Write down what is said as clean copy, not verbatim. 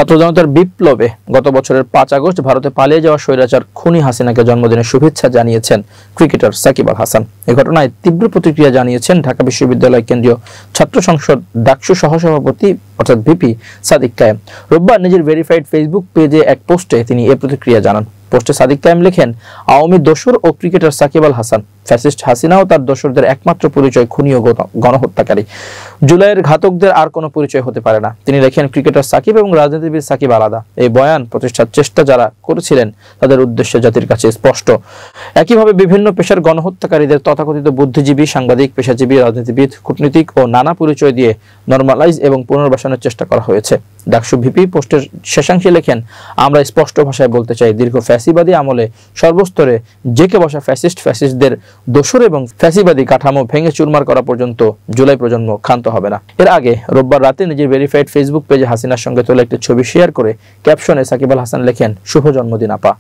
ছাত্র জনতার বিপ্লবে গত বছরের 5 আগস্ট ভারতে পালিয়ে যাওয়া স্বৈরাচার খুনি হাসিনাকে জন্মদিনের শুভেচ্ছা জানিয়েছেন ক্রিকেটার সাকিব আল হাসান। এই ঘটনায় তীব্র প্রতিক্রিয়া জানিয়েছেন ঢাকা বিশ্ববিদ্যালয় কেন্দ্রীয় ছাত্র সংসদ ডাকসু সহসভাপতি অর্থাৎ ভিপি সাদিক কায়েম। রোববার নিজের ভেরিফাইড ফেসবুক পেজে এক পোস্টে তিনি এ প্রতিক্রিয়া জানান। পোস্টে সাদিক কায়েম লেখেন, আওয়ামী দোসর ও ক্রিকেটার সাকিব আল হাসান, ফ্যাসিস্ট হাসিনা ও তার দোসরদের একমাত্র পরিচয় খুনি ও গণহত্যাকারী। জুলাইয়ের ঘাতকদের আর কোনো পরিচয় হতে পারে না। তিনি লেখেন, ক্রিকেটার সাকিব এবং রাজনীতিবিদ সাকিব আলাদা। এই বয়ান প্রতিষ্ঠার চেষ্টা যারা করেছিলেন তাদের উদ্দেশ্য জাতির কাছে স্পষ্ট। একইভাবে বিভিন্ন পেশার গণহত্যাকারীদের তথাকথিত বুদ্ধিজীবী, সাংবাদিক, পেশাজীবী, রাজনীতিবিদ, কূটনীতিক ও নানা পরিচয় দিয়ে নরমালাইজ এবং পুনর্বাসনের চেষ্টা করা হয়েছে। ডাকসু ভিপি পোস্টের শেষাংশে লেখেন, আমরা স্পষ্ট ভাষায় বলতে চাই, দীর্ঘ ফ্যাসিবাদী আমলে সর্বস্তরে জেকে বসা ফ্যাসিস্টদের দোসর এবং ফ্যাসিবাদী কাঠামো ভেঙে চুরমার করা পর্যন্ত জুলাই প্রজন্ম ক্ষান্ত হবে না। এর আগে রোববার রাতে নিজের ভেরিফাইড ফেসবুক পেজে হাসিনার সঙ্গে তোলা একটি ছবি শেয়ার করে ক্যাপশনে সাকিব আল হাসান লেখেন, শুভ জন্মদিন আপা।